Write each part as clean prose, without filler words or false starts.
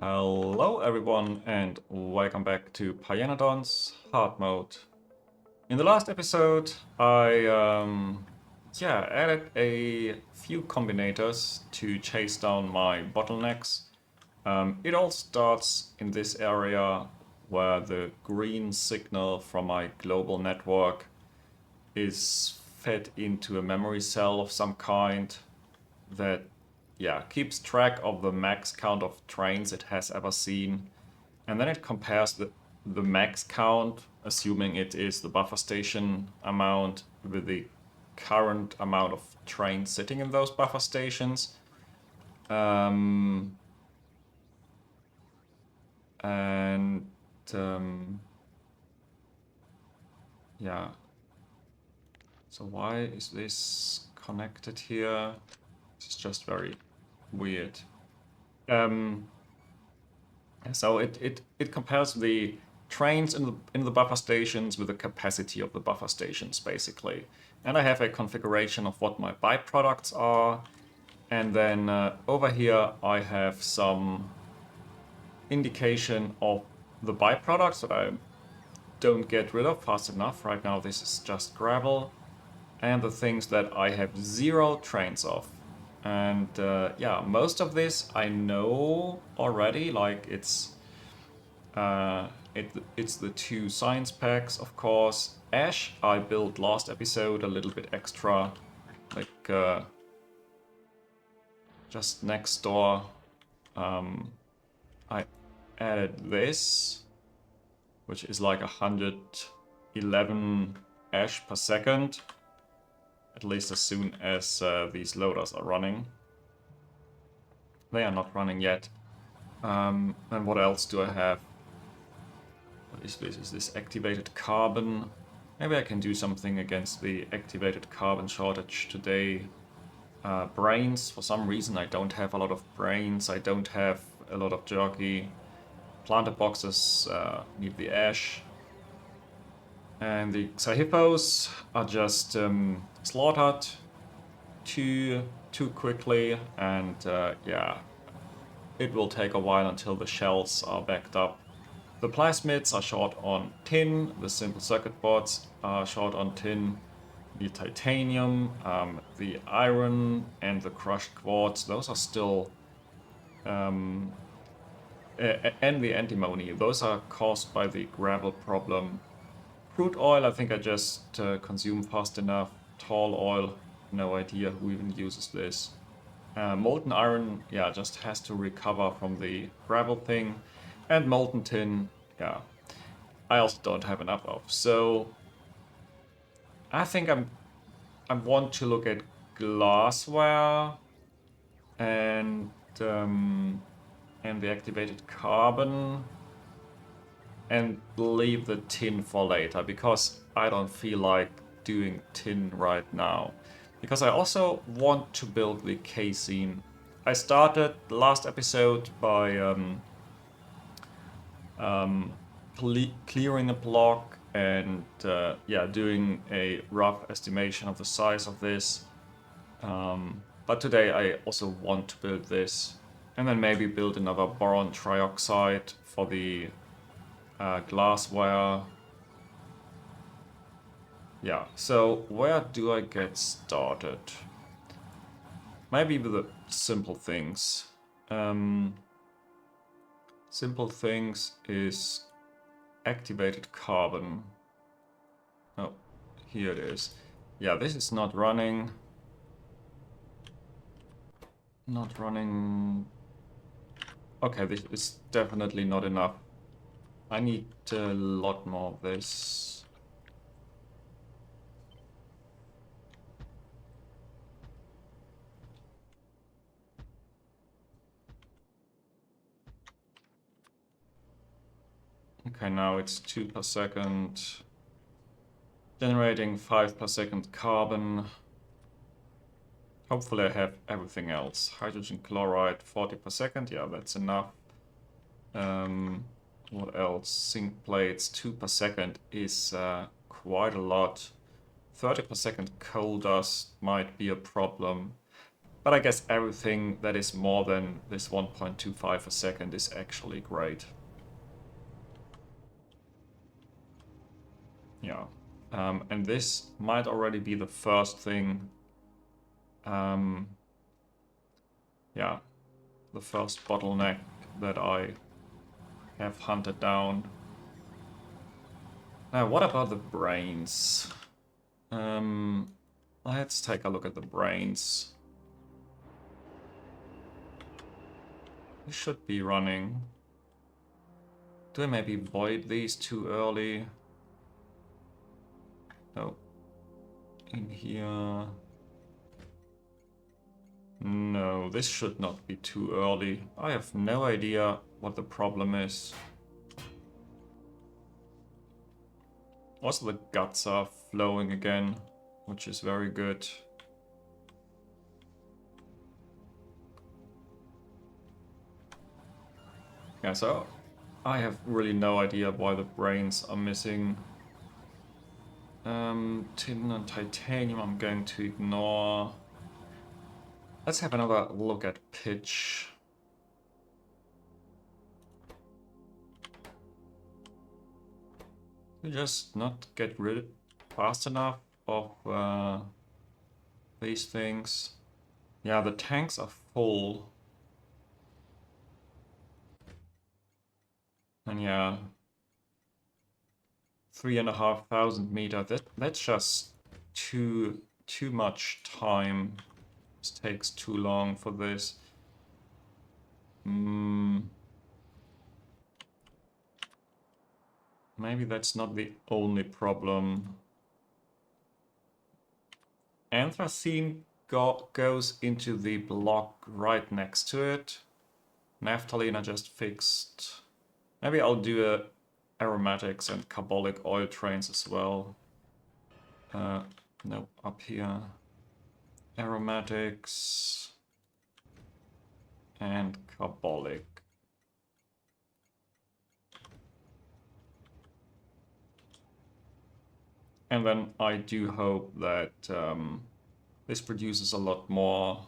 Hello everyone and welcome back to Pyanodons hard mode. In the last episode I added a few combinators to chase down my bottlenecks. It all starts in this area where the green signal from my global network is fed into a memory cell of some kind that keeps track of the max count of trains it has ever seen. And then it compares the max count, assuming it is the buffer station amount, with the current amount of trains sitting in those buffer stations. Um, and yeah. So why is this connected here? This is just very weird. So it compares the trains in the buffer stations with the capacity of the buffer stations, basically. And I have a configuration of what my byproducts are. And then over here I have some indication of the byproducts that I don't get rid of fast enough. Right now this is just gravel. And the things that I have 0 trains of. And most of this I know already. Like it's the 2 science packs, of course. Ash I built last episode a little bit extra, like just next door. I added this, which is like 111 ash per second. At least as soon as these loaders are running. They are not running yet. And what else do I have? What is this? Is this activated carbon? Maybe I can do something against the activated carbon shortage today. Brains, for some reason I don't have a lot of brains. I don't have a lot of jerky. Planter boxes need the ash. And the Xahippos are just slaughtered too quickly, and it will take a while until the shells are backed up. The plasmids are short on tin, the simple circuit boards are short on tin, the titanium, the iron, and the crushed quartz, those are still, and the antimony, those are caused by the gravel problem. Crude oil, I think I just consume fast enough. Tall oil, no idea who even uses this. Molten iron, just has to recover from the gravel thing. And molten tin, I also don't have enough of. So I think I want to look at glassware and the activated carbon. And leave the tin for later, because I don't feel like doing tin right now. Because I also want to build the casein. I started the last episode by clearing a block and doing a rough estimation of the size of this. But today I also want to build this, and then maybe build another boron trioxide for the glassware. So where do I get started? Maybe with the simple things. Simple things is activated carbon. Oh, here it is. Yeah, this is not running. Not running. Okay, this is definitely not enough. I need a lot more of this. Okay, now it's 2 per second. Generating 5 per second carbon. Hopefully I have everything else. Hydrogen chloride, 40 per second. Yeah, that's enough. What else? Zinc plates, 2 per second is quite a lot. 30 per second coal dust might be a problem. But I guess everything that is more than this 1.25 a second is actually great. Yeah. And this might already be the first thing. Yeah, the first bottleneck that I have hunted down. Now, what about the brains? Let's take a look at the brains. We should be running. Do I maybe void these too early? No. In here. No, this should not be too early. I have no idea what the problem is. Also, the guts are flowing again, which is very good. Yeah, so I have really no idea why the brains are missing. Tin and titanium I'm going to ignore. Let's have another look at pitch. We just not get rid fast enough of these things. Yeah, the tanks are full. And yeah, 3,500 meters. That's just too much time. This takes too long for this. Maybe that's not the only problem. Anthracene goes into the block right next to it. Naphthalene I just fixed. Maybe I'll do aromatics and carbolic oil trains as well. No, up here. Aromatics and carbolic. And then I do hope that this produces a lot more.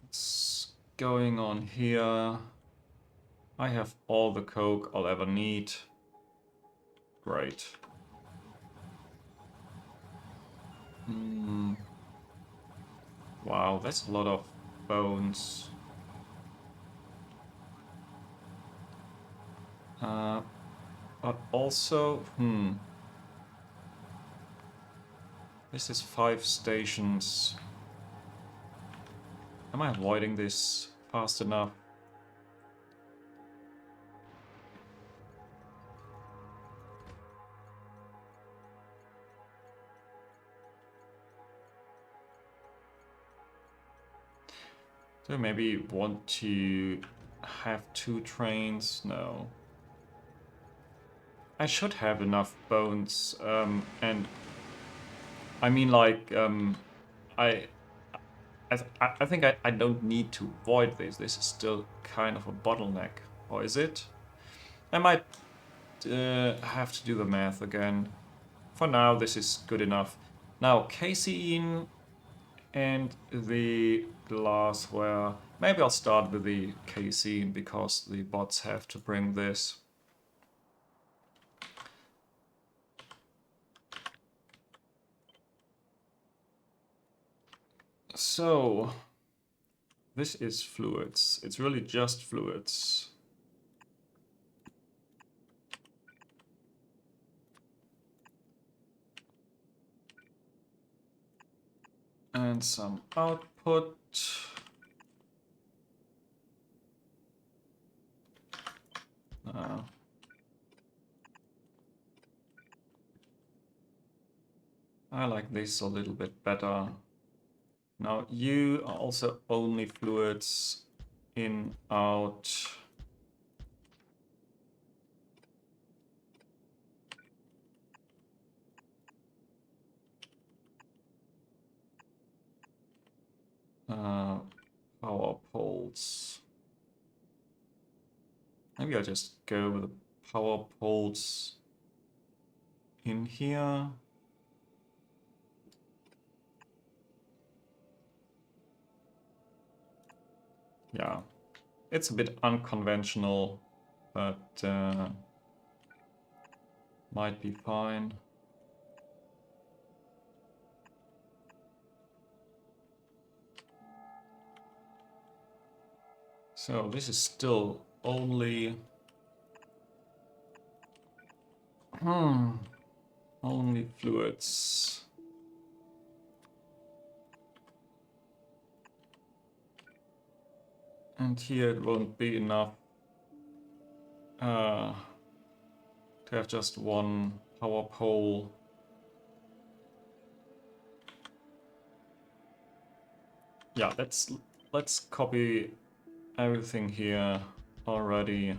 What's going on here? I have all the coke I'll ever need. Great. Wow, that's a lot of bones. But also, this is 5 stations. Am I avoiding this fast enough? Do I maybe want to have 2 trains? No. I should have enough bones, and I mean, like, I think I don't need to void this. This is still kind of a bottleneck, or is it? I might have to do the math again. For now, this is good enough. Now, casein and the glassware. Maybe I'll start with the casein because the bots have to bring this. So, this is fluids. It's really just fluids. And some output. I like this a little bit better. Now you are also only fluids in, out. Power poles. Maybe I'll just go with the power poles in here. Yeah, it's a bit unconventional, but might be fine. So this is still only only fluids. And here it won't be enough to have just one power pole. Yeah, let's copy everything here already.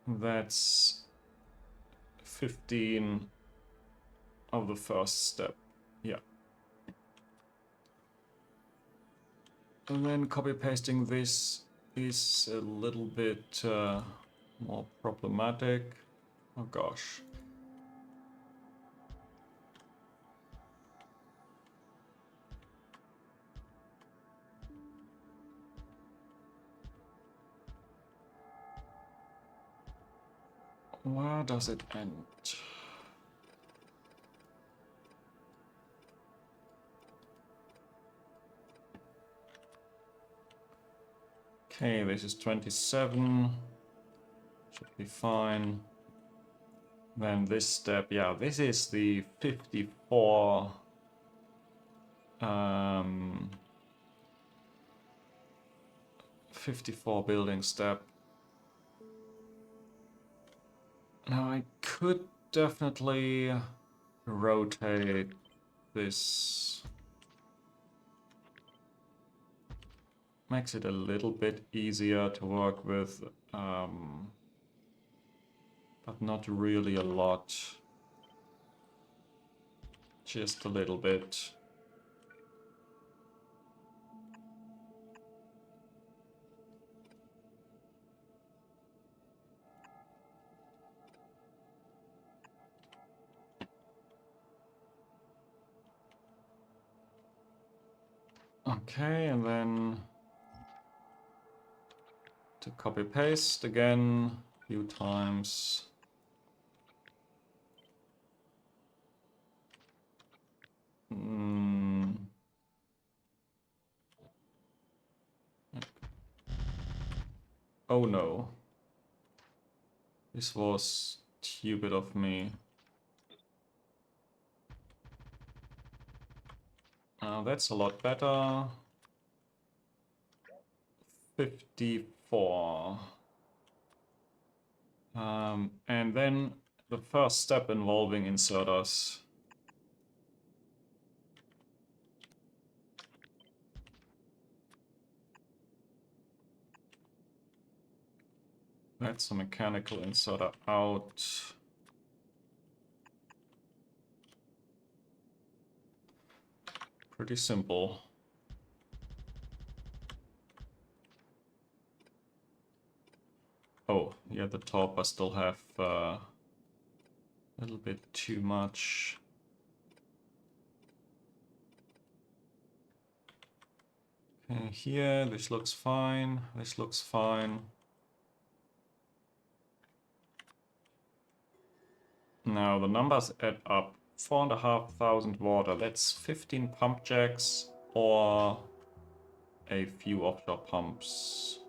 That's 15 of the first step. Yeah. And then copy pasting this is a little bit more problematic. Oh gosh. Where does it end? Okay, this is 27. Should be fine. Then this step, yeah, this is the 54 54 building step. Now I could definitely rotate this. Makes it a little bit easier to work with, but not really a lot. Just a little bit. Okay, and then to copy paste again a few times. Oh no. This was stupid of me. That's a lot better. 54. And then the first step involving inserters. That's a mechanical inserter out. Pretty simple. Oh, yeah, the top I still have a little bit too much. Okay, here, this looks fine. This looks fine. Now the numbers add up. 4,500 water. That's 15 pump jacks or a few offshore pumps.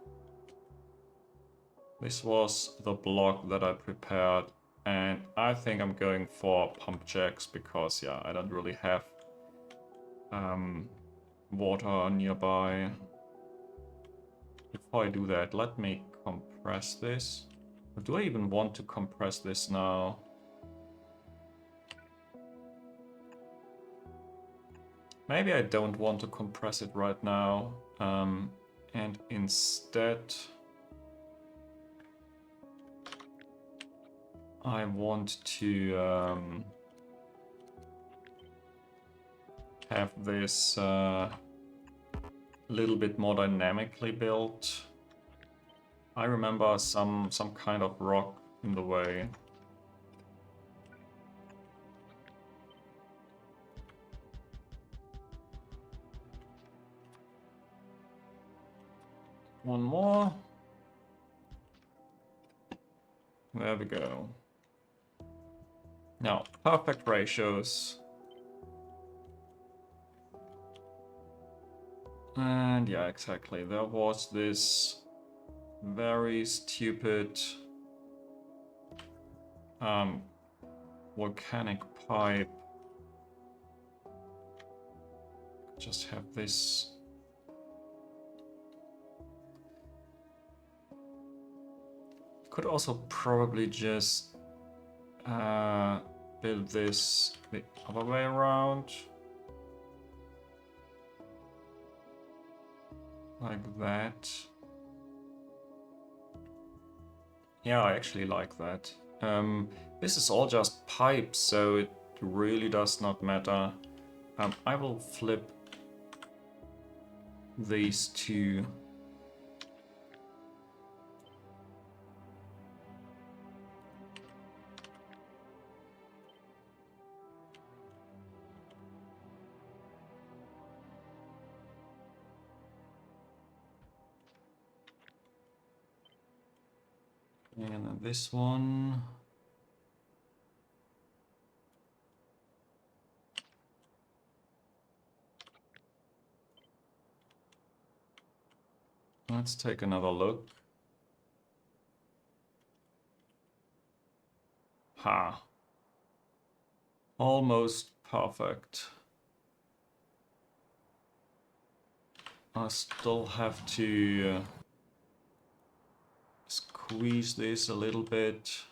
This was the block that I prepared, and I think I'm going for pump jacks because, yeah, I don't really have water nearby. Before I do that, let me compress this. Or do I even want to compress this now? Maybe I don't want to compress it right now, and instead I want to have this a little bit more dynamically built. I remember some kind of rock in the way. One more. There we go. Now, perfect ratios. And yeah, exactly. There was this very stupid volcanic pipe. Just have this. Could also probably just build this the other way around. Like that. Yeah, I actually like that. This is all just pipes, so it really does not matter. I will flip these two. And then this one. Let's take another look. Ha. Almost perfect. I still have to squeeze this a little bit.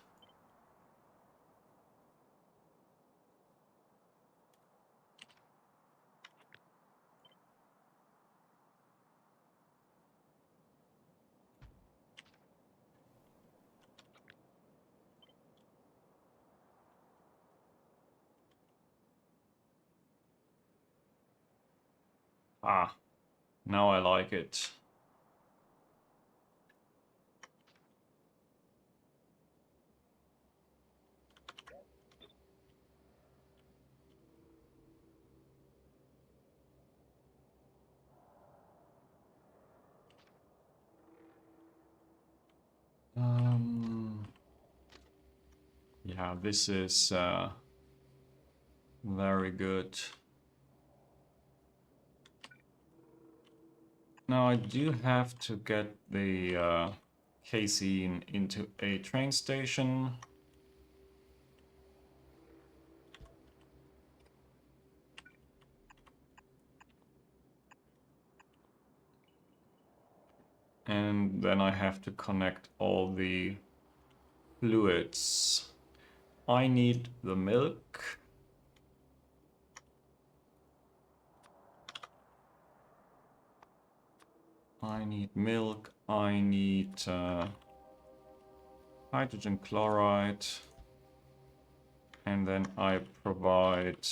Ah, now I like it. Yeah, this is very good. Now I do have to get the Casein into a train station. And then I have to connect all the fluids. I need the milk. I need milk. I need hydrogen chloride. And then I provide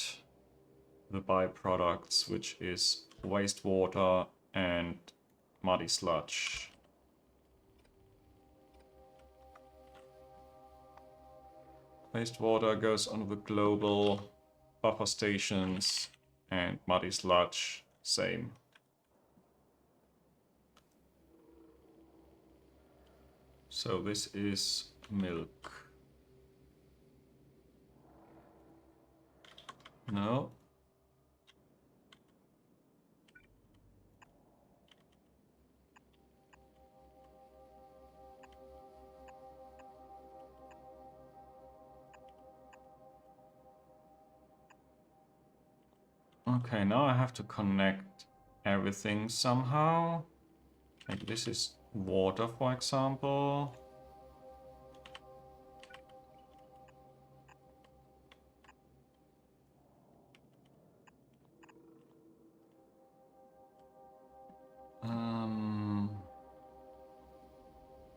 the byproducts, which is wastewater and muddy sludge. Wastewater goes on the global buffer stations, and muddy sludge, same. So this is milk. No. Okay, now I have to connect everything somehow. Like this is water, for example.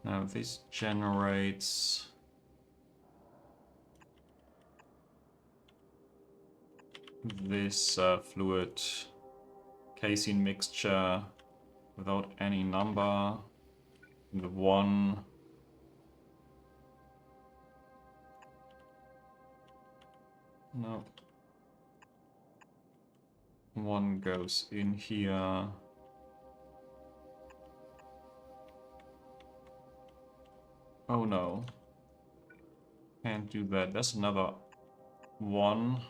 Now this generates this fluid casein mixture without any number. The one. No. One goes in here. Oh no. Can't do that. There's another one.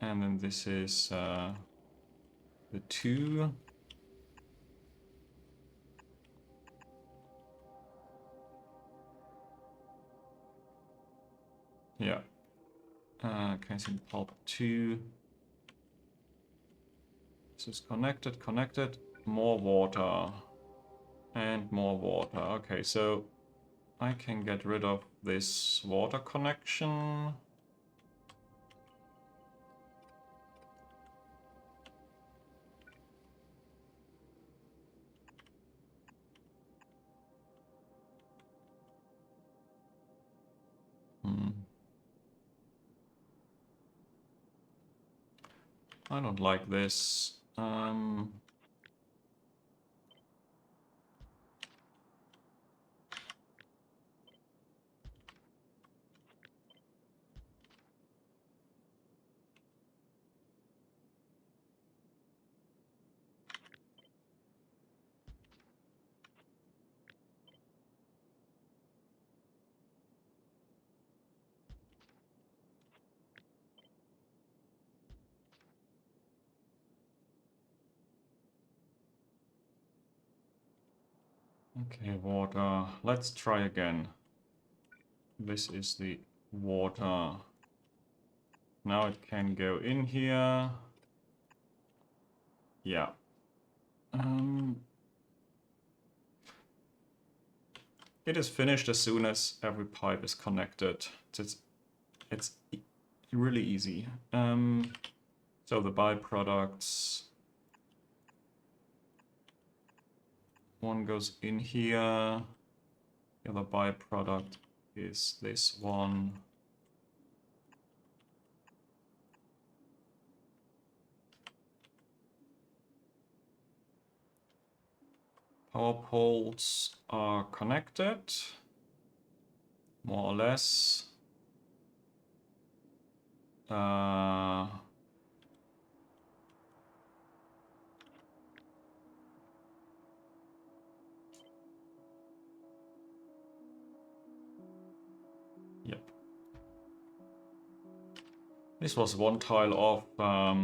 And then this is the 2. Yeah. Casein pulp 2. This is connected. More water. And more water. Okay, so I can get rid of this water connection. I don't like this. Okay, water. Let's try again. This is the water. Now it can go in here. Yeah. It is finished as soon as every pipe is connected. It's really easy. So the byproducts. One goes in here. The other byproduct is this one. Power poles are connected, more or less. Yep. This was one tile off. I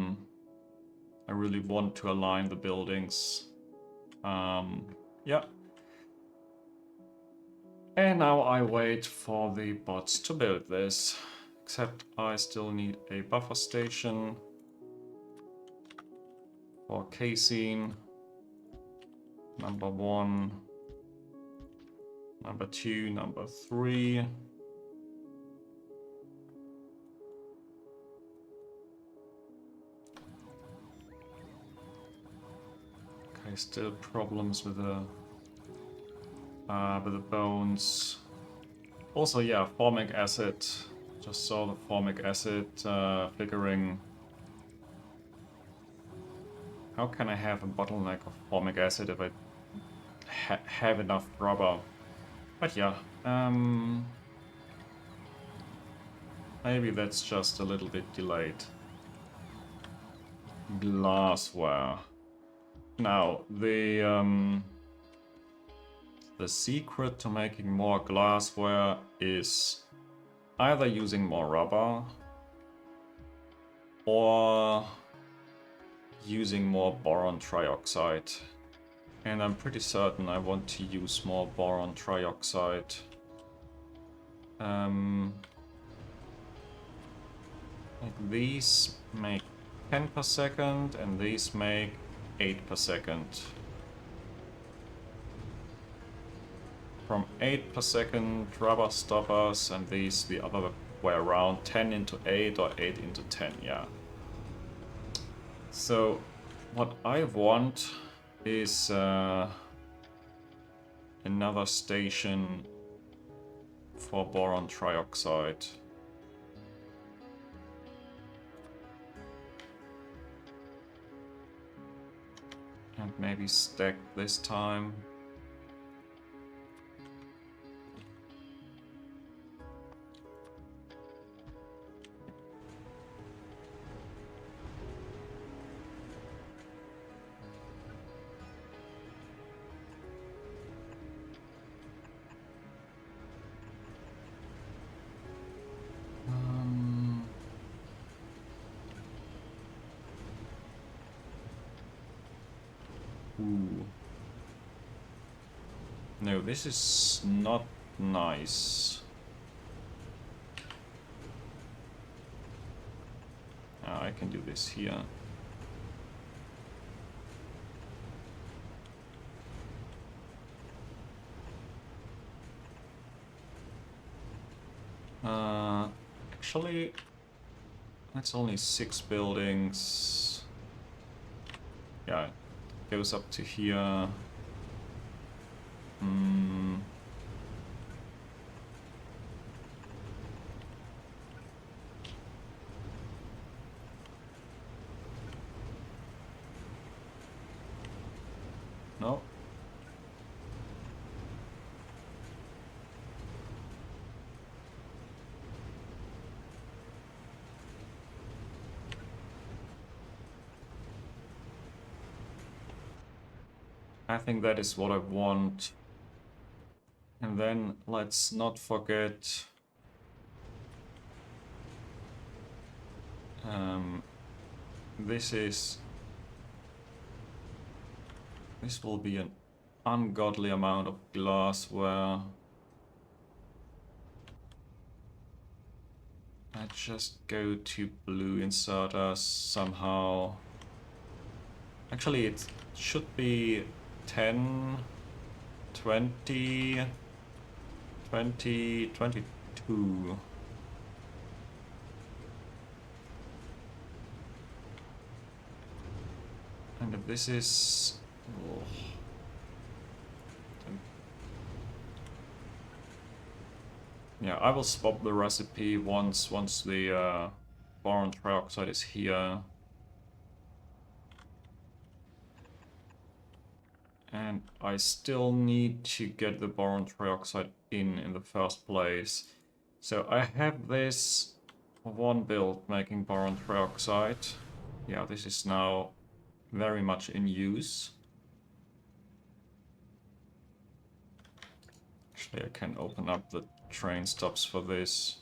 really want to align the buildings. Yeah. And now I wait for the bots to build this. Except I still need a buffer station for Casein. Number 1. Number 2. Number 3. Okay, still problems with the bones. Also, yeah, formic acid. Just saw the formic acid flickering. How can I have a bottleneck of formic acid if I have enough rubber? But yeah, maybe that's just a little bit delayed. Glassware. Now, the secret to making more glassware is either using more rubber or using more boron trioxide. And I'm pretty certain I want to use more boron trioxide. Like these make 10 per second and these make 8 per second. From 8 per second rubber stoppers, and these the other way around, 10 into 8 or 8 into 10, yeah. So what I want is another station for boron trioxide. And maybe stack this time. Ooh. No, this is not nice. I can do this here. Actually, that's only 6 buildings. Yeah, it goes up to here. No. I think that is what I want. And then let's not forget this will be an ungodly amount of glassware. I just go to blue inserters somehow. Actually, it should be 10, 20, 20, 22. And if this is... Oh. Yeah, I will swap the recipe once the boron trioxide is here. And I still need to get the boron trioxide in the first place. So I have this one build making boron trioxide. Yeah, this is now very much in use. Actually, I can open up the train stops for this.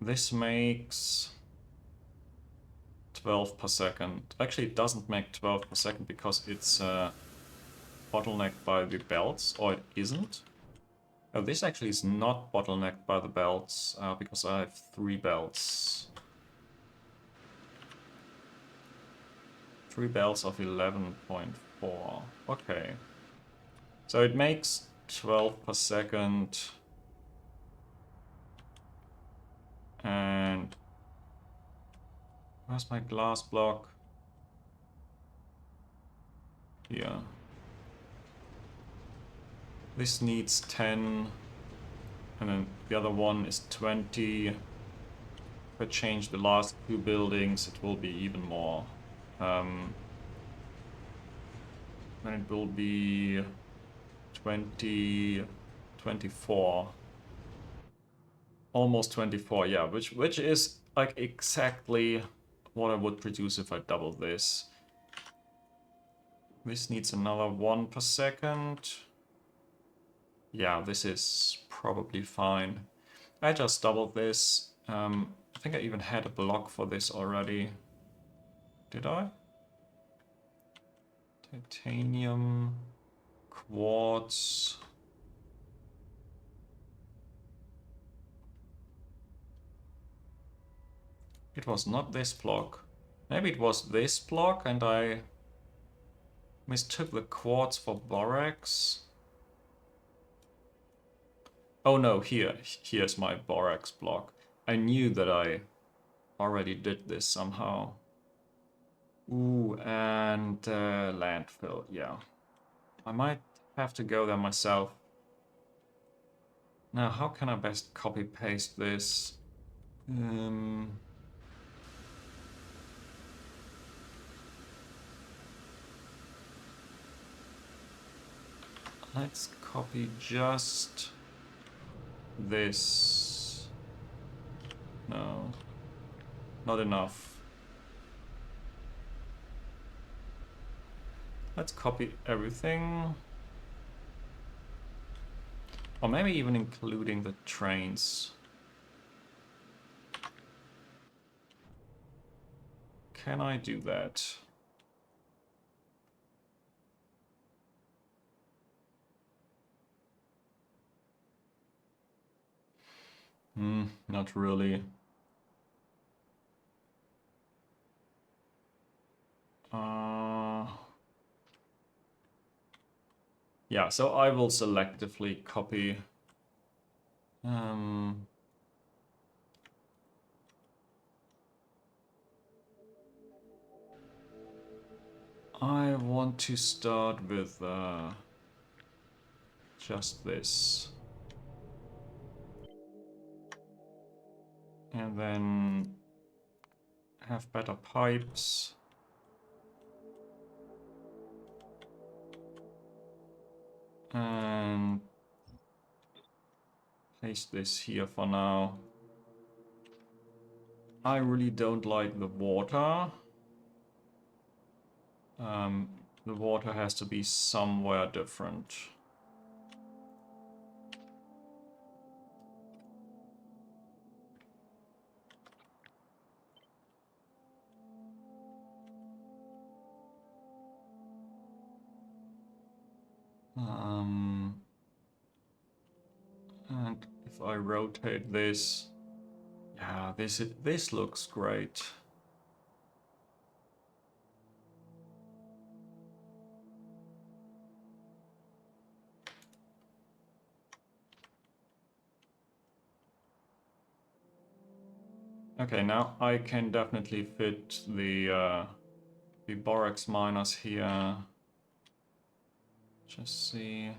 This makes 12 per second. Actually, it doesn't make 12 per second because it's bottlenecked by the belts, or it isn't. Oh, this actually is not bottlenecked by the belts because I have 3 belts. 3 belts of 11.4. Okay. So it makes 12 per second. And where's my glass block? Here. This needs 10. And then the other one is 20. If I change the last 2 buildings, it will be even more. Then it will be 20, 24. Almost 24, yeah, which is like exactly what I would produce if I double this. This needs another 1 per second. Yeah, this is probably fine. I just doubled this. I think I even had a block for this already. Did I? Titanium, quartz. It was not this block. Maybe it was this block and I mistook the quartz for borax. Oh no, here's my borax block. I knew that I already did this somehow. Ooh, and landfill, yeah. I might have to go there myself. Now, how can I best copy-paste this? Let's copy just this. No, not enough. Let's copy everything. Or maybe even including the trains. Can I do that? Not really. Yeah, so I will selectively copy. I want to start with just this. And then have better pipes. And paste this here for now. I really don't like the water. The water has to be somewhere different. And if I rotate this, yeah, this looks great. Okay, now I can definitely fit the borax miners here. Just see.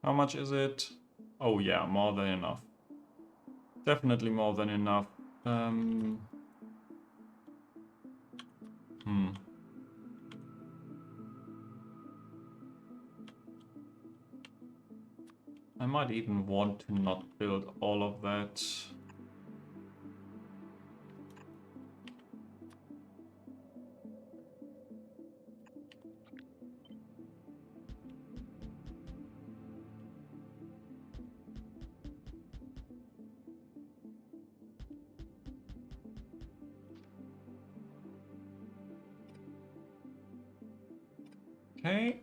How much is it? Oh yeah, more than enough. Definitely more than enough. I might even want to not build all of that. Okay.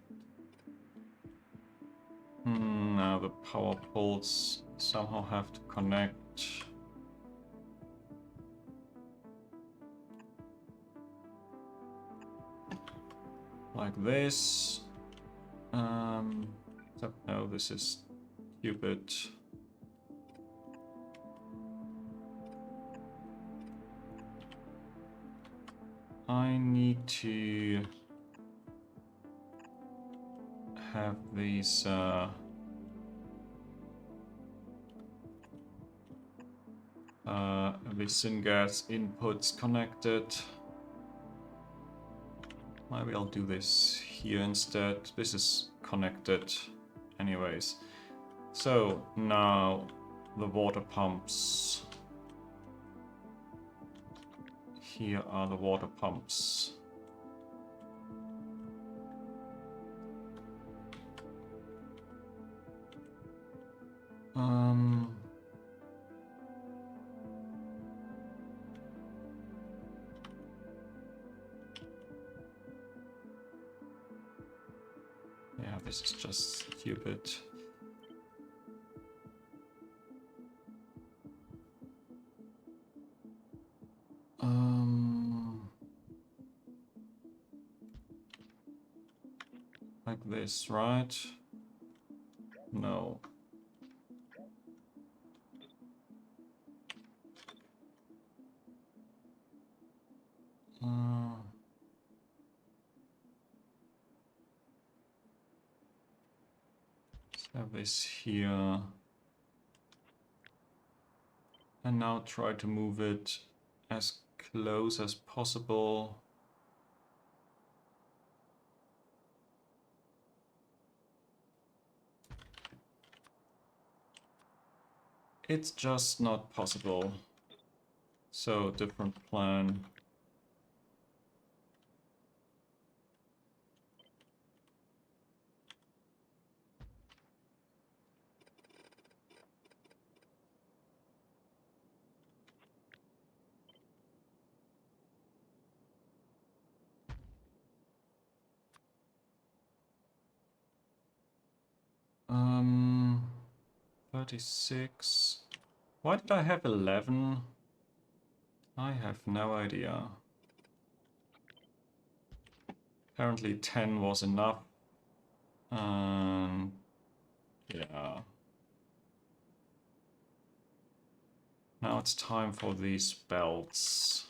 Now the power poles somehow have to connect. Like this. No, this is stupid. I need to have these syngas inputs connected. Maybe I'll do this here instead. This is connected anyways. So now the water pumps. Here are the water pumps. Yeah, this is just stupid. Like this, right? No. Let's have this here. And now try to move it as close as possible. It's just not possible. So, different plan. 36. Why did I have 11? I have no idea. Apparently 10 was enough. Yeah. Now it's time for these belts.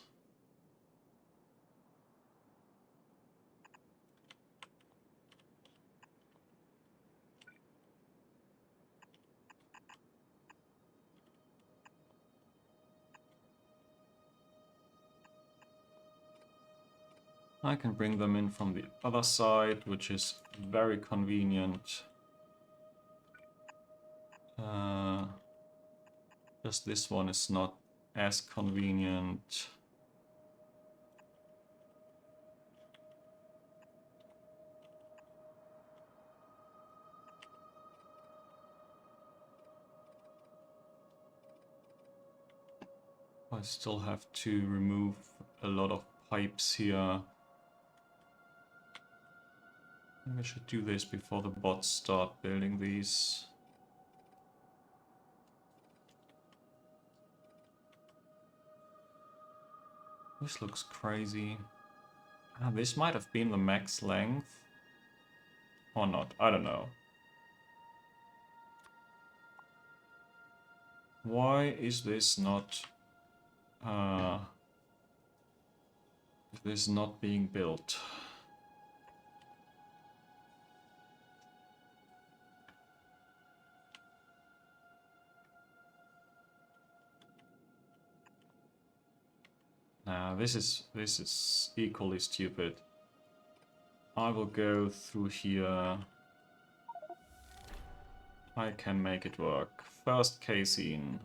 I can bring them in from the other side, which is very convenient. Just this one is not as convenient. I still have to remove a lot of pipes here. Maybe I should do this before the bots start building these. This looks crazy. This might have been the max length. Or not, I don't know. Why is this not... being built? Nah, this is equally stupid. I will go through here. I can make it work. First casein.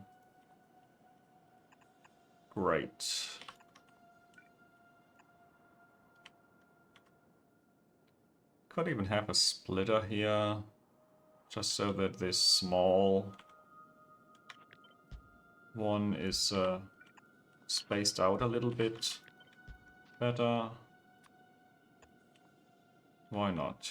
Great. Could even have a splitter here, just so that this small one is spaced out a little bit better. Why not?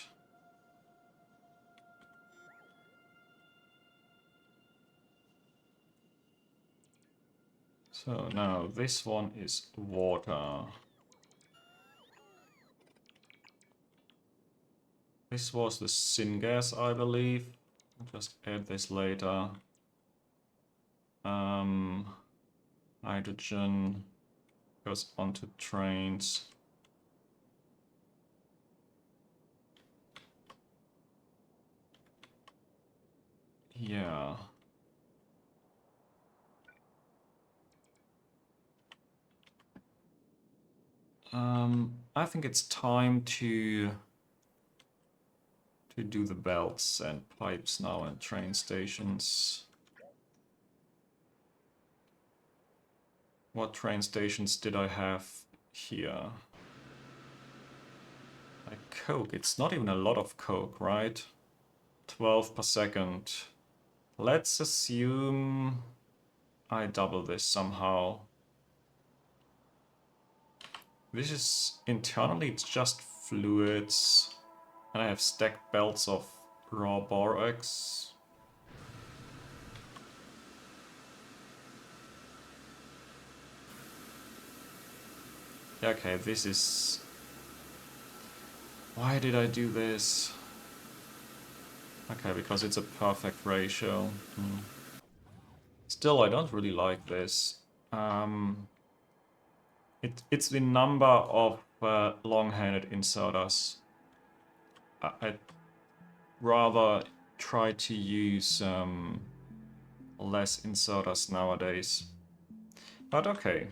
So now this one is water. This was the syngas, I believe. I'll just add this later. Hydrogen goes onto trains. Yeah. I think it's time to do the belts and pipes now and train stations. What train stations did I have here? Like coke, it's not even a lot of coke, right? 12 per second. Let's assume I double this somehow. This is internally, it's just fluids. And I have stacked belts of raw borax. Okay, this is... Why did I do this? Okay, because it's a perfect ratio. Still, I don't really like this. It's the number of long-handed inserters. I'd rather try to use less inserters nowadays. But okay.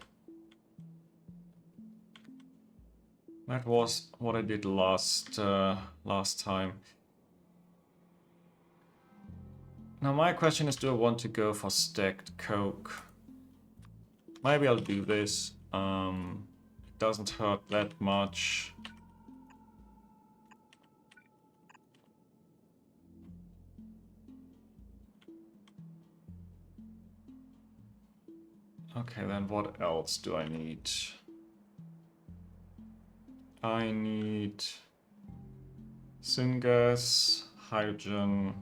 That was what I did last time. Now my question is, do I want to go for stacked coke? Maybe I'll do this. It doesn't hurt that much. Okay, then what else do I need? I need syngas, hydrogen,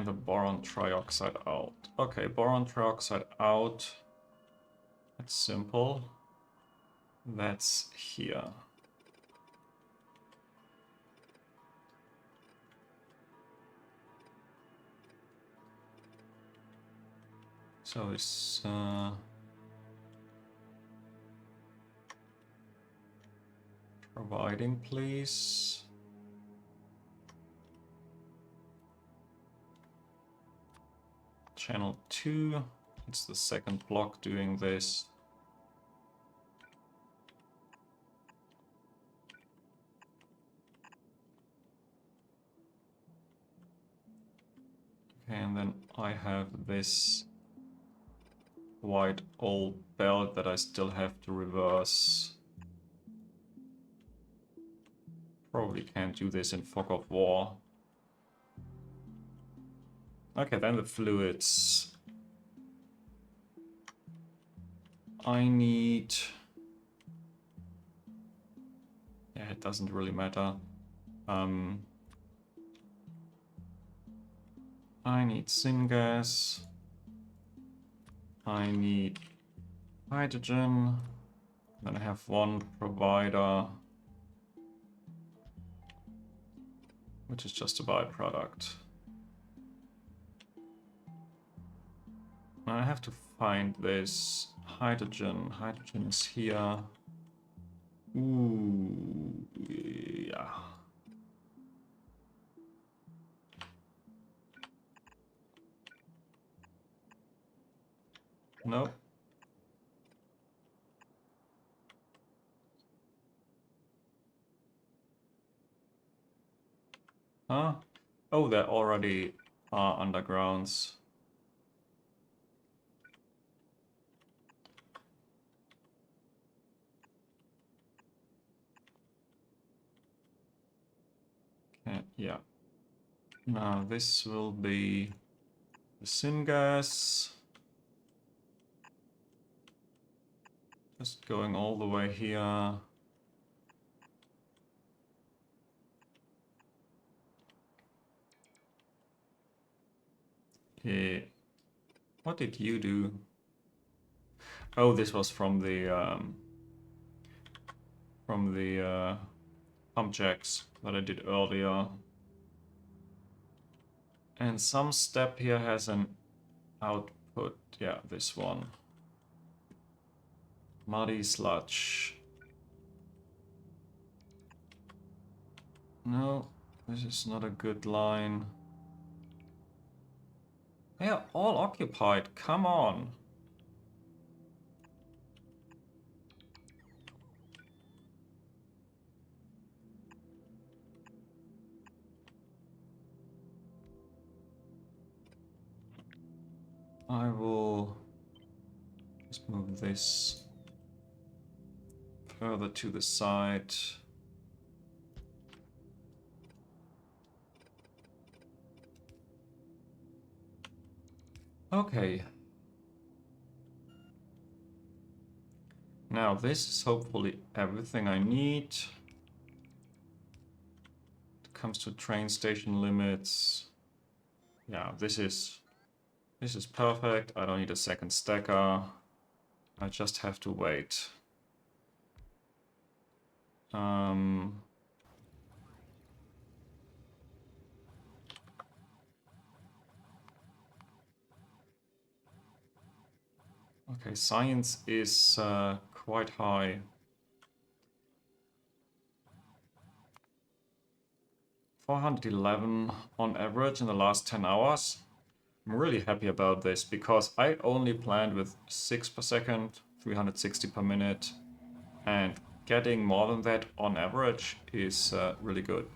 And the boron trioxide out. Okay, boron trioxide out. That's simple. That's here. So it's providing, please. Channel 2. It's the second block doing this. Okay, and then I have this white old belt that I still have to reverse. Probably can't do this in Fog of War. Okay, then the fluids. I need... Yeah, it doesn't really matter. I need syngas. I need hydrogen. Then I have one provider, which is just a byproduct. I have to find this hydrogen. Hydrogen is here. Ooh, yeah. Nope. Huh? Oh, there already are undergrounds. Okay, yeah. Now this will be the syngas. Just going all the way here. Okay. What did you do? Oh, this was from the pump jacks that I did earlier. And some step here has an output. Yeah, this one. Muddy sludge. No, this is not a good line. They are all occupied, come on. I will just move this further to the side. Okay. Now this is hopefully everything I need. It comes to train station limits. Yeah, this is perfect. I don't need a second stacker. I just have to wait. Okay, science is quite high. 411 on average in the last 10 hours. I'm really happy about this because I only planned with 6 per second, 360 per minute, and getting more than that on average is really good.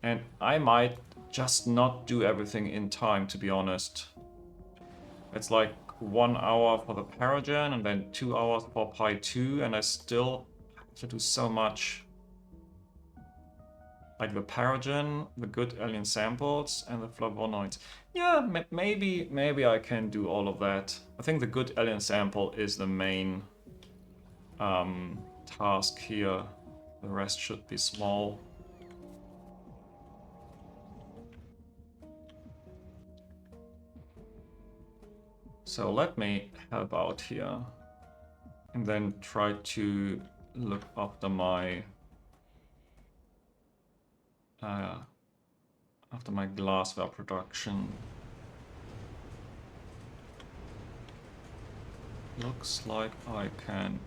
And I might just not do everything in time, to be honest. It's like 1 hour for the Paragen and then 2 hours for Pi 2, and I still have to do so much. Like the Paragen, the good alien samples, and the flavonoids. Yeah, maybe I can do all of that. I think the good alien sample is the main task here. The rest should be small. So let me help out here. And then try to look after my glassware production. Looks like I can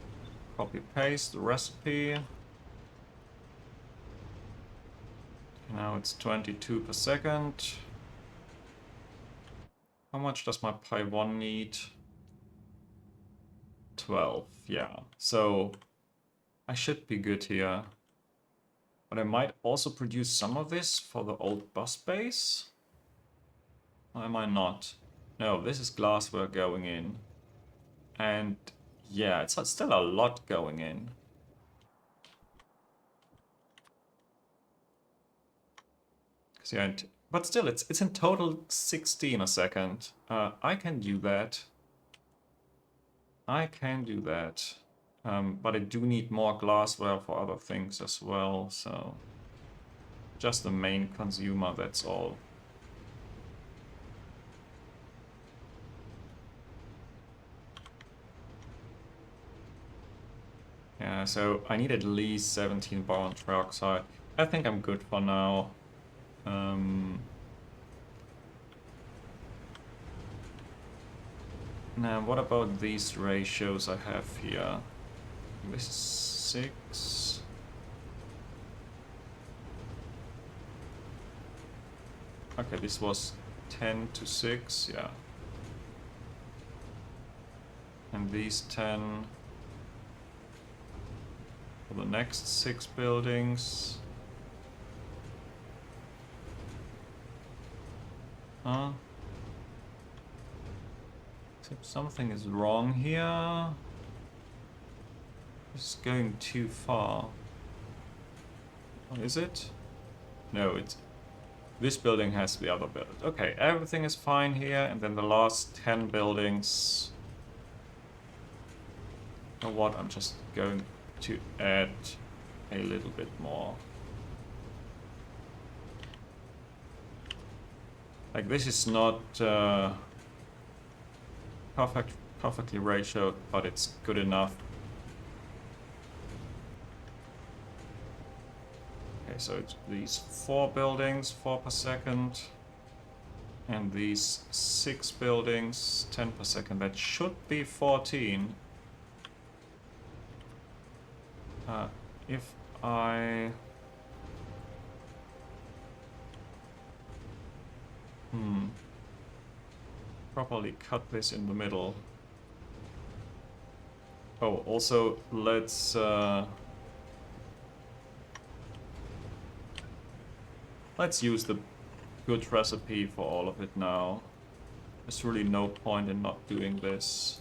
copy paste the recipe. Now it's 22 per second. How much does my Pi 1 need? 12, yeah. So I should be good here. But I might also produce some of this for the old bus base. Or am I not? No, this is glassware going in. And yeah, it's still a lot going in. Yeah, but still, it's in total 16 a second. I can do that. I can do that. But I do need more glassware for other things as well, so... Just the main consumer, that's all. Yeah, so I need at least 17 boron trioxide. I think I'm good for now. Now, what about these ratios I have here? This is 6. Okay, this was 10 to 6, yeah. And these 10 for the next 6 buildings. Huh? Except something is wrong here. This is going too far. Oh, is it? No, it's... This building has the other buildings. Okay, everything is fine here, and then the last 10 buildings... You know what, I'm just going to add a little bit more. Like, this is not perfectly ratioed, but it's good enough. Okay, so it's these 4 buildings, 4 per second. And these 6 buildings, 10 per second. That should be 14. If I... properly cut this in the middle. Oh, also, let's use the good recipe for all of it now. There's really no point in not doing this.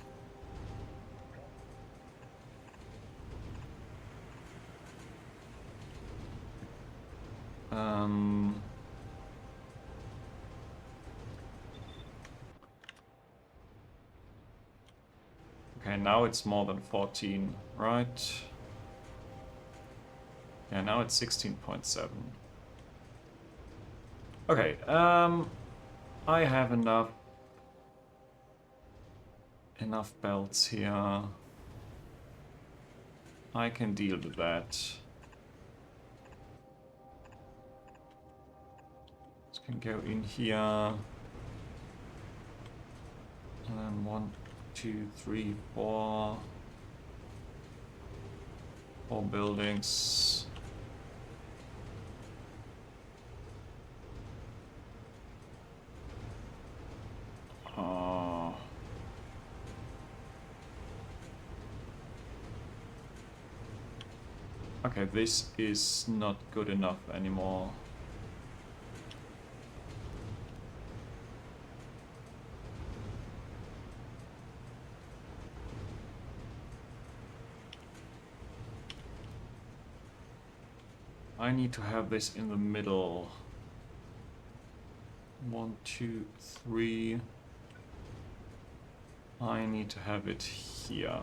Okay, now it's more than 14, right? Yeah, now it's 16.7. Okay, I have enough belts here. I can deal with that. This can go in here. And then 1, 2, 3, 4. 4 buildings. Okay, this is not good enough anymore. I need to have this in the middle. 1, 2, 3. I need to have it here.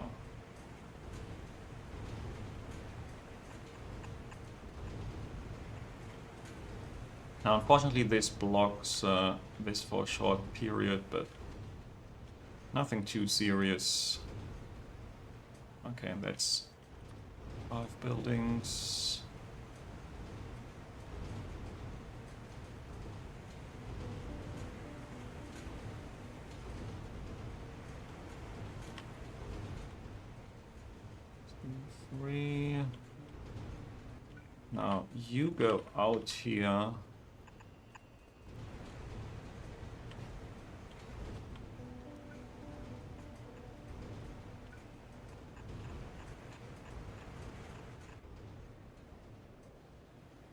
Now, unfortunately, this blocks this for a short period, but Nothing too serious. Okay, that's 5 buildings. Three. Now you go out here.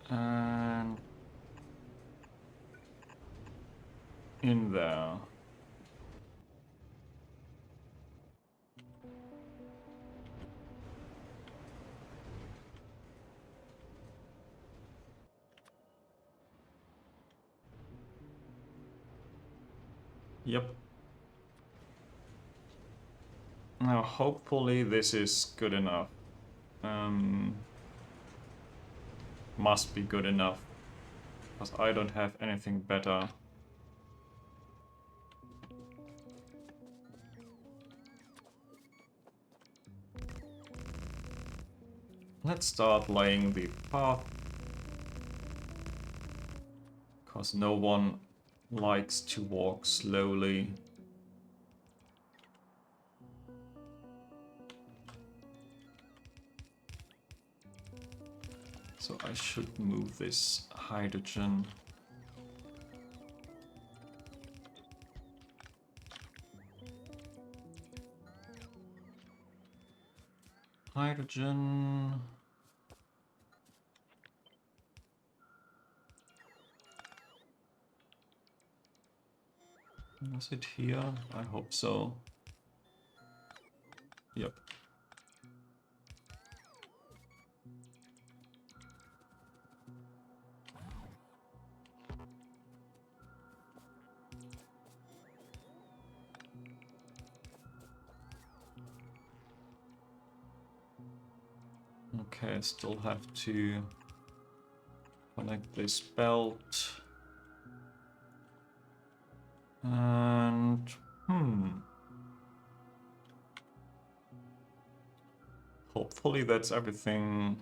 And in there. Yep. Now hopefully this is good enough. Must be good enough. Because I don't have anything better. Let's start laying the path. Because no one likes to walk slowly. So I should move this hydrogen. Hydrogen. Was it here? I hope so. Yep. Okay, I still have to connect this belt. And hopefully that's everything.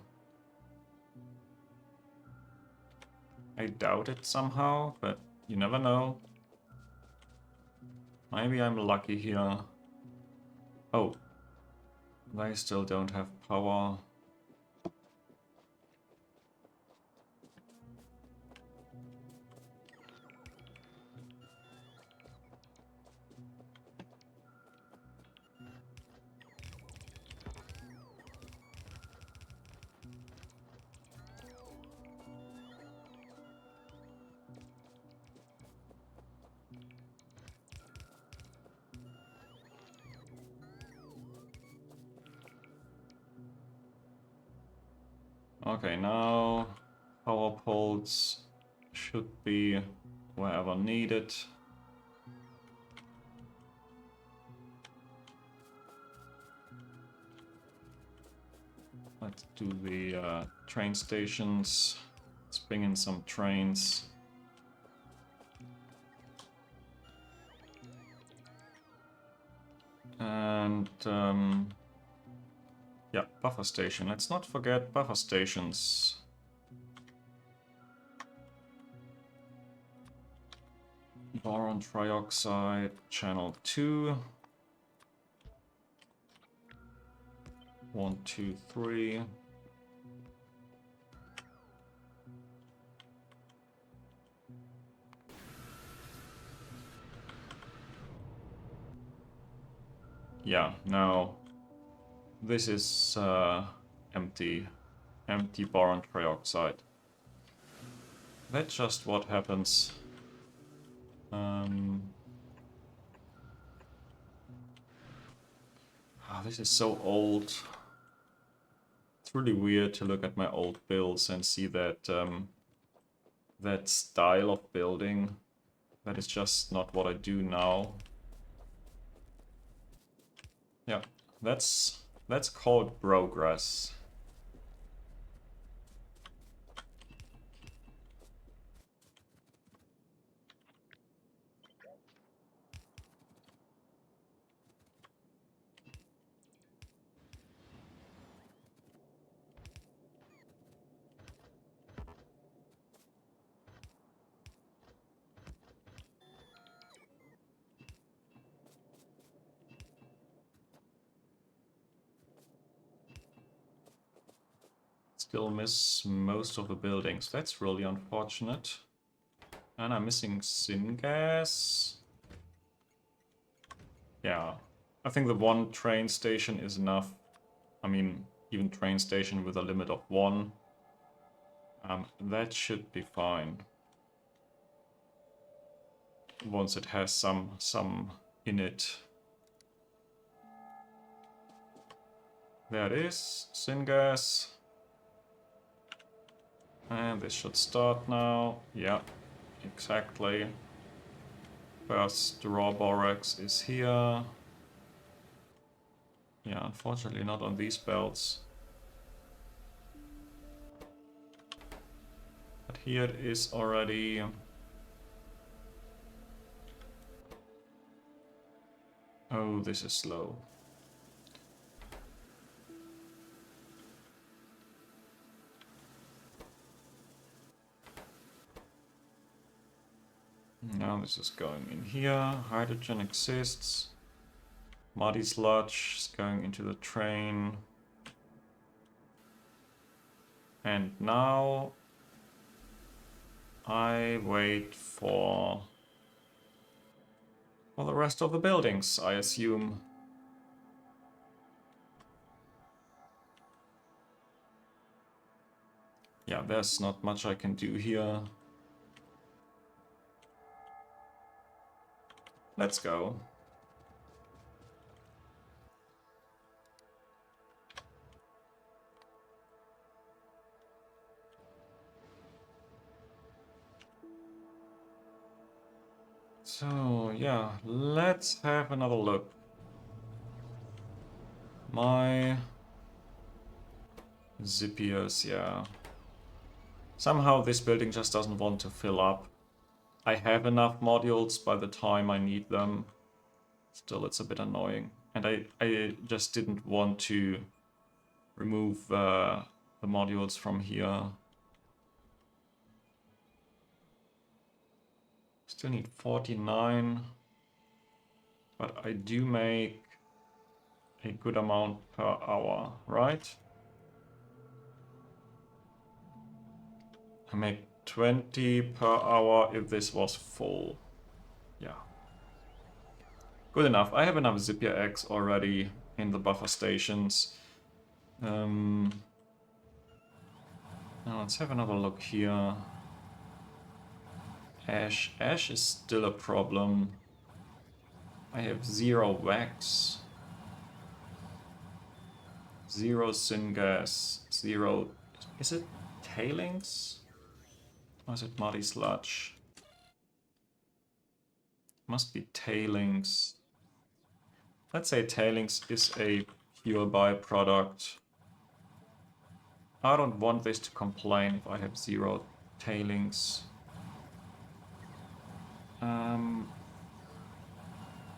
I doubt it somehow, but you never know. Maybe I'm lucky here. Oh, they still don't have power. Okay, now power poles should be wherever needed. Let's do the train stations. Let's bring in some trains. And yeah, buffer station. Let's not forget buffer stations. Boron trioxide, channel 2. 1, 2, 3. Yeah, now this is empty boron trioxide. That's just what happens. This is so old. It's really weird to look at my old builds and see that that style of building. That is just not what I do now. Yeah, that's called progress. Still miss most of the buildings. That's really unfortunate. And I'm missing syngas. Yeah, I think the one train station is enough. I mean, even train station with a limit of 1. That should be fine. Once it has some in it. There it is, syngas. And this should start now. Yeah, exactly. First raw borax is here. Yeah, unfortunately not on these belts. But here it is already. Oh, this is slow. Now this is going in here. Hydrogen exists. Muddy sludge is going into the train. And now I wait for the rest of the buildings, I assume. Yeah, there's not much I can do here. Let's go. So, yeah, let's have another look. My Zippiers, yeah. Somehow this building just doesn't want to fill up. I have enough modules by the time I need them. Still, it's a bit annoying. And I just didn't want to remove the modules from here. Still need 49. But I do make a good amount per hour, right? I make 20 per hour if this was full. Yeah. Good enough. I have enough Zippia X already in the buffer stations. Now let's have another look here. Ash. Ash is still a problem. I have 0 wax. 0 syngas. 0... Is it tailings? Or is it muddy sludge? Must be tailings. Let's say tailings is a pure byproduct. I don't want this to complain if I have 0 tailings.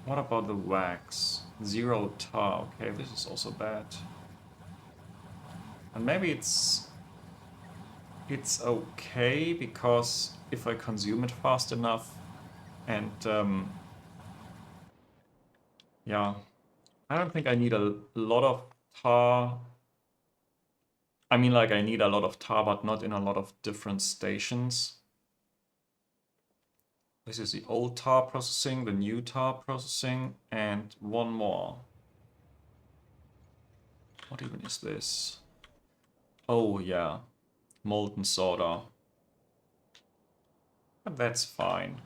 What about the wax? 0 tar. Okay, this is also bad. And maybe it's okay because if I consume it fast enough and yeah, I don't think I need a lot of tar. I mean, like, I need a lot of tar, but not in a lot of different stations. This is the old tar processing, the new tar processing, and one more. What even is this? Oh, yeah. Molten soda. But that's fine.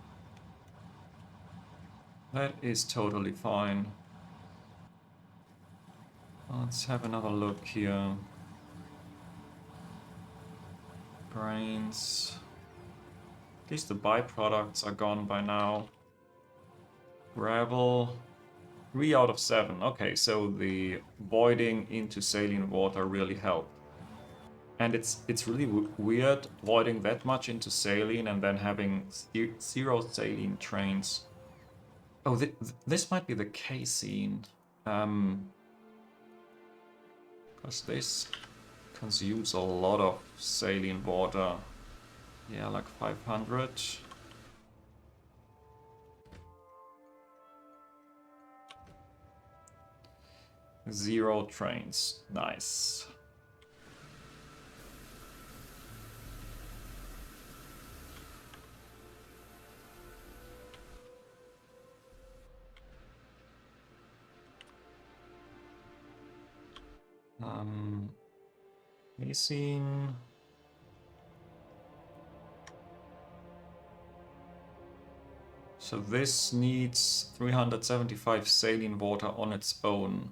That is totally fine. Let's have another look here. Brains. At least the byproducts are gone by now. Gravel. 3 out of 7. Okay, so the voiding into saline water really helped. And it's really weird voiding that much into saline and then having 0 saline trains. Oh, this might be the casein. Because this consumes a lot of saline water. Yeah, like 500. 0 trains. Nice. Casein. So this needs 375 saline water on its own,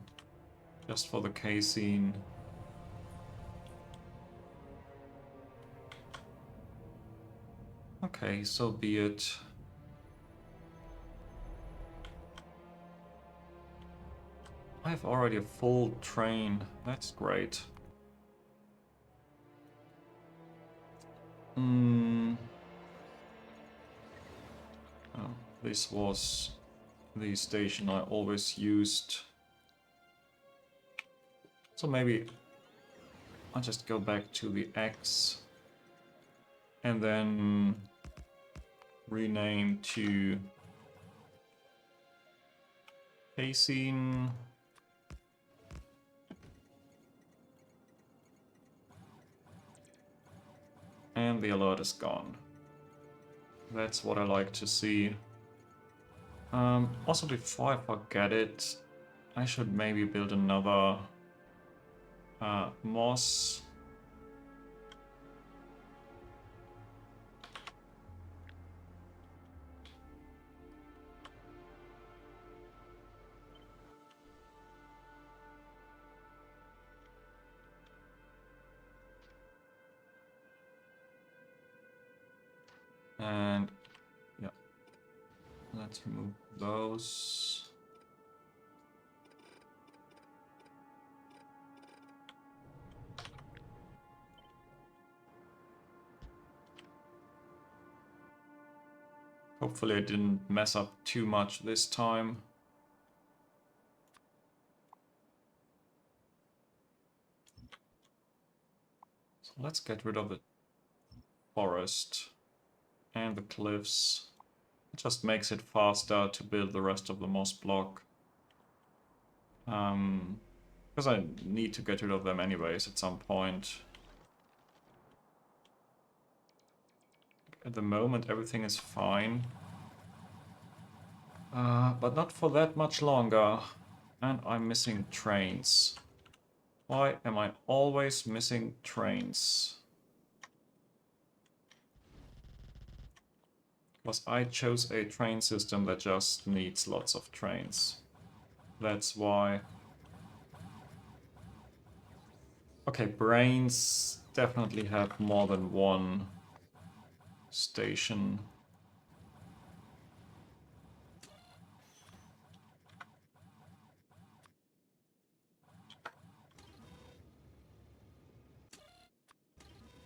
just for the casein. Okay, so be it. I have already a full train. That's great. Oh, this was the station I always used. So maybe I'll just go back to the X and then rename to Casein. And the alert is gone. That's what I like to see. Also, before I forget it, I should maybe build another moss. And yeah, let's remove those. Hopefully I didn't mess up too much this time. So let's get rid of the forest and the cliffs. It just makes it faster to build the rest of the moss block. Because I need to get rid of them anyways at some point. At the moment everything is fine. But not for that much longer. And I'm missing trains. Why am I always missing trains? Because I chose a train system that just needs lots of trains. That's why. Okay, brains definitely have more than one station.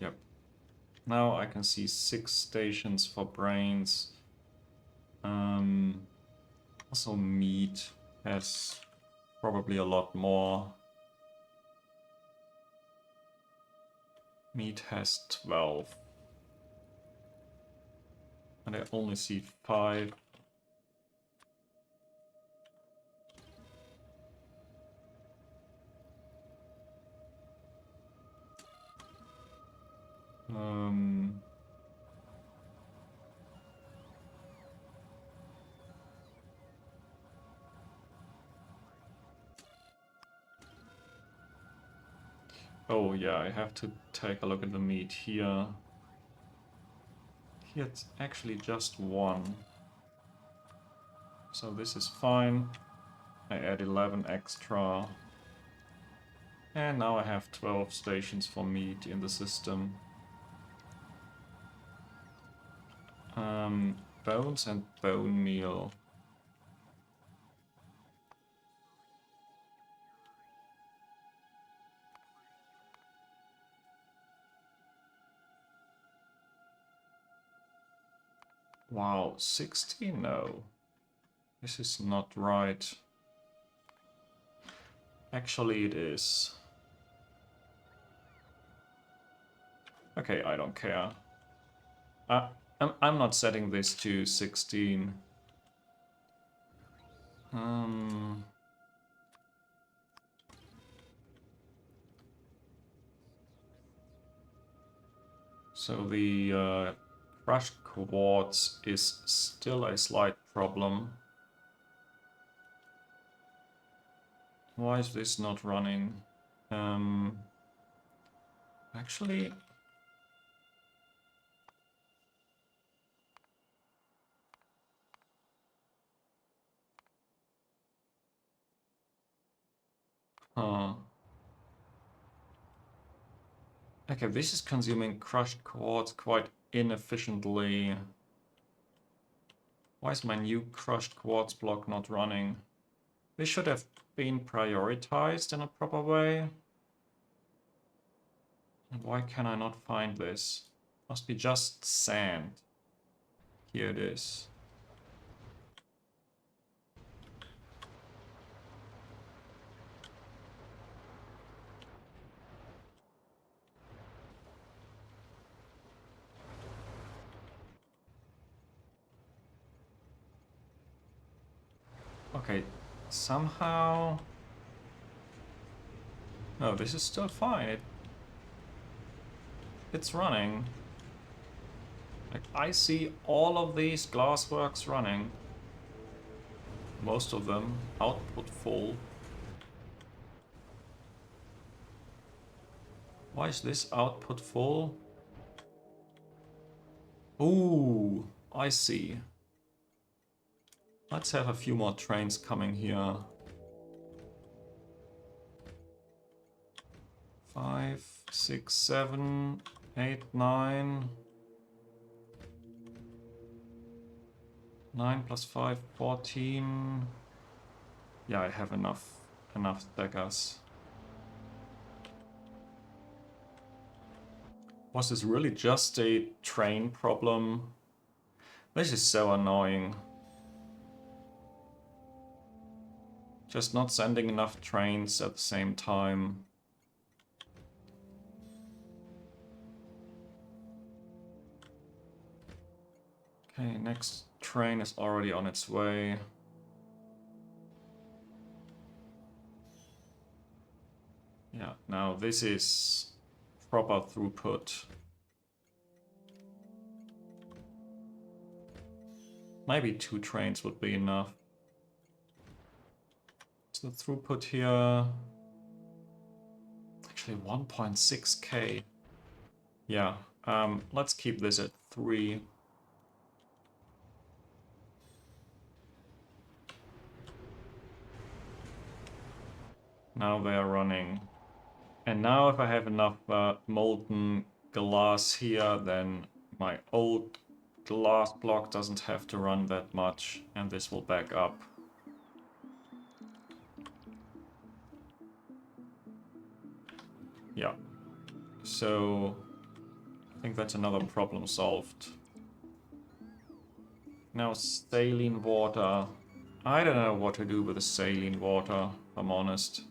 Yep. Now I can see 6 stations for brains. Also meat has probably a lot more. Meat has 12. And I only see 5. Oh yeah, I have to take a look at the meat here. Here it's actually just 1. So this is fine. I add 11 extra. And now I have 12 stations for meat in the system. Bones and bone meal. Wow, 16? No. This is not right. Actually, it is. Okay, I don't care. I'm not setting this to 16. So the crushed quartz is still a slight problem. Why is this not running? Actually, okay, this is consuming crushed quartz quite inefficiently. Why is my new crushed quartz block not running? This should have been prioritized in a proper way. And why can I not find this? Must be just sand. Here it is. Okay, somehow... No, this is still fine. It's running. Like, I see all of these glassworks running. Most of them output full. Why is this output full? Ooh, I see. Let's have a few more trains coming here. 5, 6, 7, 8, 9. 9 plus 5, 14. Yeah, I have enough stackers. Was this really just a train problem? This is so annoying. Just not sending enough trains at the same time. Okay, next train is already on its way. Yeah, now this is proper throughput. Maybe 2 trains would be enough. So the throughput here... Actually 1.6k. Yeah, let's keep this at 3. Now they are running. And now if I have enough molten glass here, then my old glass block doesn't have to run that much, and this will back up. Yeah. So I think that's another problem solved. Now saline water. I don't know what to do with the saline water, if I'm honest.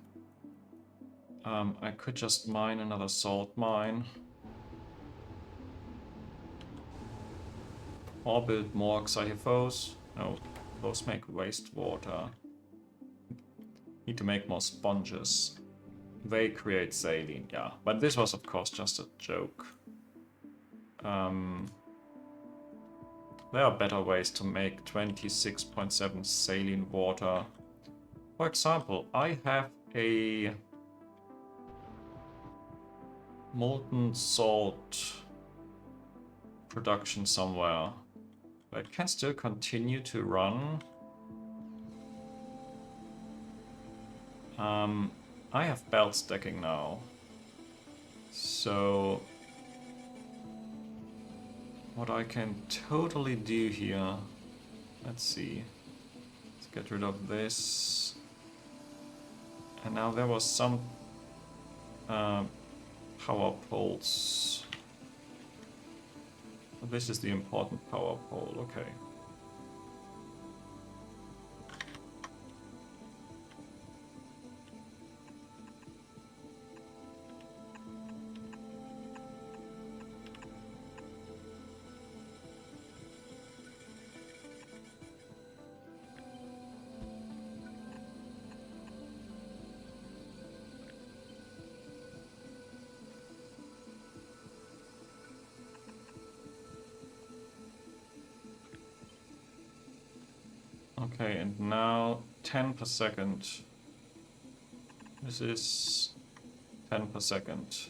I could just mine another salt mine. Or build more xyphos. No, those make wastewater. Need to make more sponges. They create saline, yeah. But this was of course just a joke. There are better ways to make 26.7 saline water. For example, I have a molten salt production somewhere. But it can still continue to run. I have belt stacking now. So what I can totally do here, let's see. Let's get rid of this. And now there was some power poles. This is the important power pole, okay. Okay, and now 10 per second. This is 10 per second.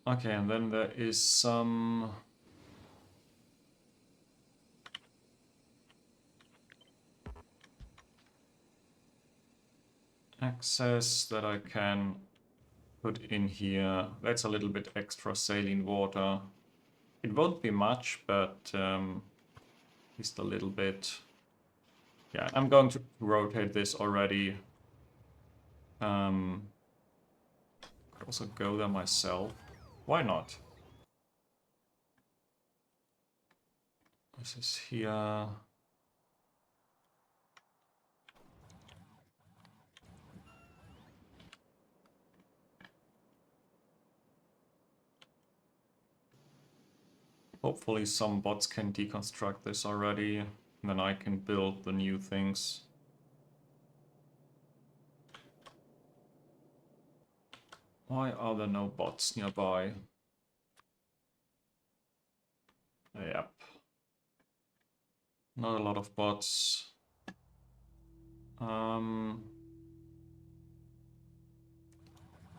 Okay, and then there is some access that I can put in here. That's a little bit extra saline water. It won't be much, but just a little bit. Yeah, I'm going to rotate this already. Could also go there myself. Why not? This is here. Hopefully some bots can deconstruct this already, and then I can build the new things. Why are there no bots nearby? Yep. Not a lot of bots.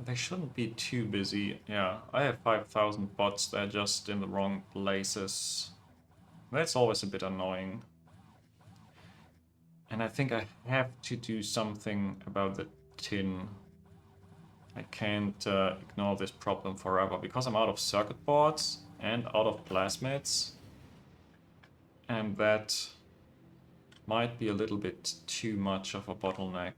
They shouldn't be too busy. Yeah, I have 5,000 bots. They're just in the wrong places. That's always a bit annoying. And I think I have to do something about the tin. I can't ignore this problem forever because I'm out of circuit boards and out of plasmids. And that might be a little bit too much of a bottleneck.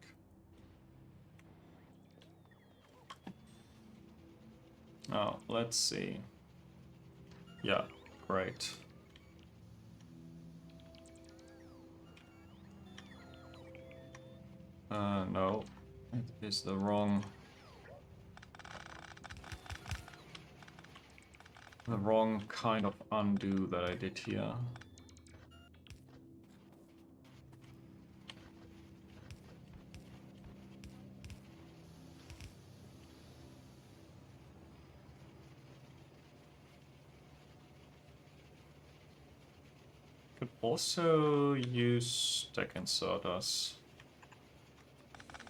Oh, let's see. Yeah, great. No, it is the wrong kind of undo that I did here. Could also use stack inserters.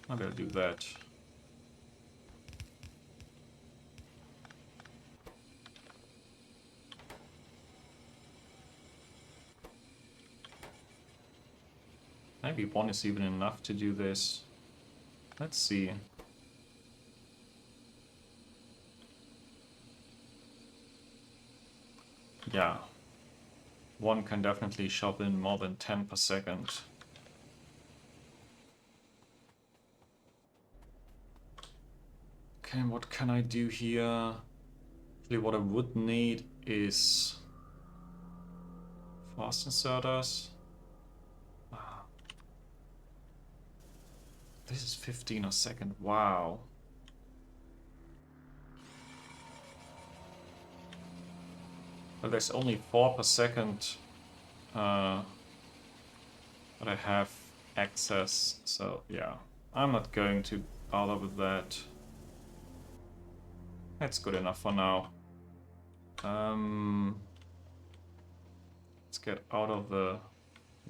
I'm gonna do that. Maybe one is even enough to do this. Let's see. Yeah. One can definitely shove in more than 10 per second. Okay, what can I do here? Actually, what I would need is fast inserters. This is 15 a second. Wow. Well, there's only 4 per second that I have access. So yeah, I'm not going to bother with that. That's good enough for now. Let's get out of the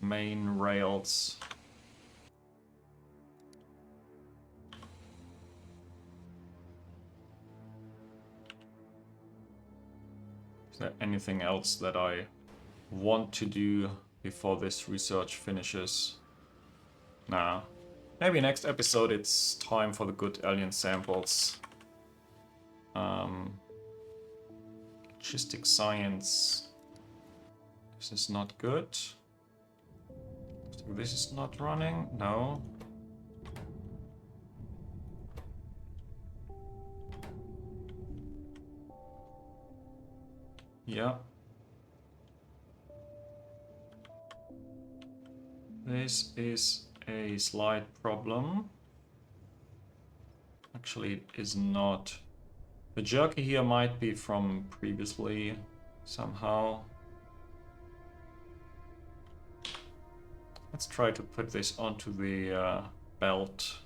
main rails. Is there anything else that I want to do before this research finishes? Nah. Maybe next episode it's time for the good alien samples. Logistic science. This is not good. This is not running. No. Yeah. This is a slight problem. Actually, it is not. The jerky here might be from previously somehow. Let's try to put this onto the belt.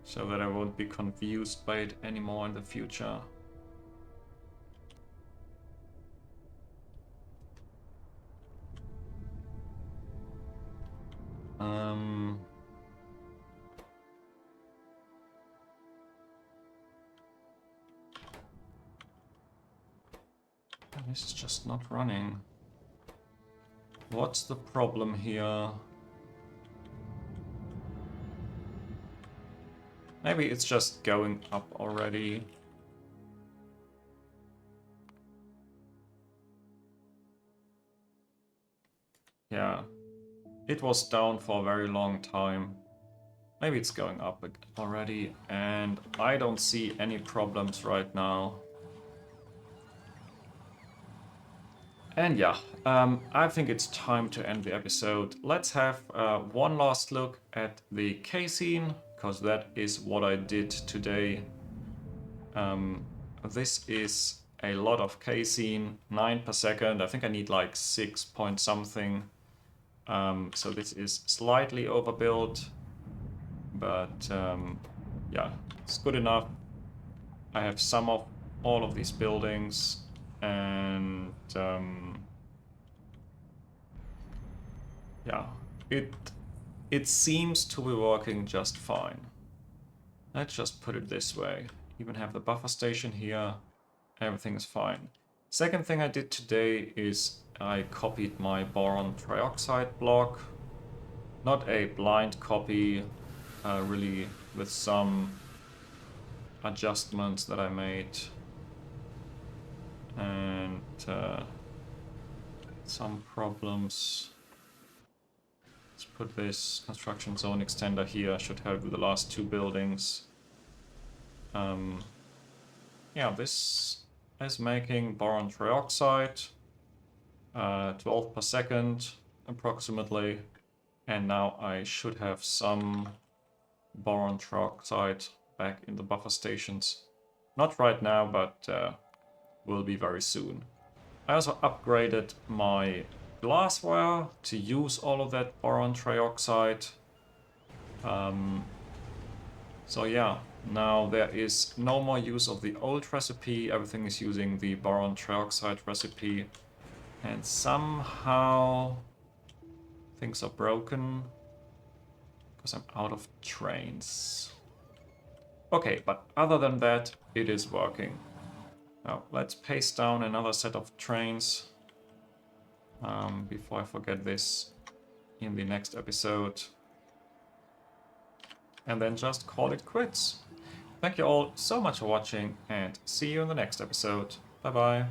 so that I won't be confused by it anymore in the future. This is just not running. What's the problem here? Maybe it's just going up already. Yeah, it was down for a very long time. Maybe it's going up already, and I don't see any problems right now. And yeah, I think it's time to end the episode. Let's have one last look at the Casein, because that is what I did today. This is a lot of Casein, 9 per second. I think I need like 6 point something. So this is slightly overbuilt, but yeah, it's good enough. I have some of all of these buildings, and yeah, it seems to be working just fine. Let's just put it this way. Even have the buffer station here. Everything is fine. Second thing I did today is I copied my boron trioxide block. Not a blind copy, really, with some adjustments that I made. And some problems. Let's put this construction zone extender here. Should help with the last 2 buildings. Yeah, this is making boron trioxide, 12 per second approximately. And now I should have some boron trioxide back in the buffer stations. Not right now, but will be very soon. I also upgraded my glassware to use all of that boron trioxide. So yeah, now there is no more use of the old recipe. Everything is using the boron trioxide recipe. And somehow things are broken because I'm out of trains. Okay, but other than that, it is working. Now let's paste down another set of trains before I forget this in the next episode. And then just call it quits. Thank you all so much for watching, and see you in the next episode. Bye bye.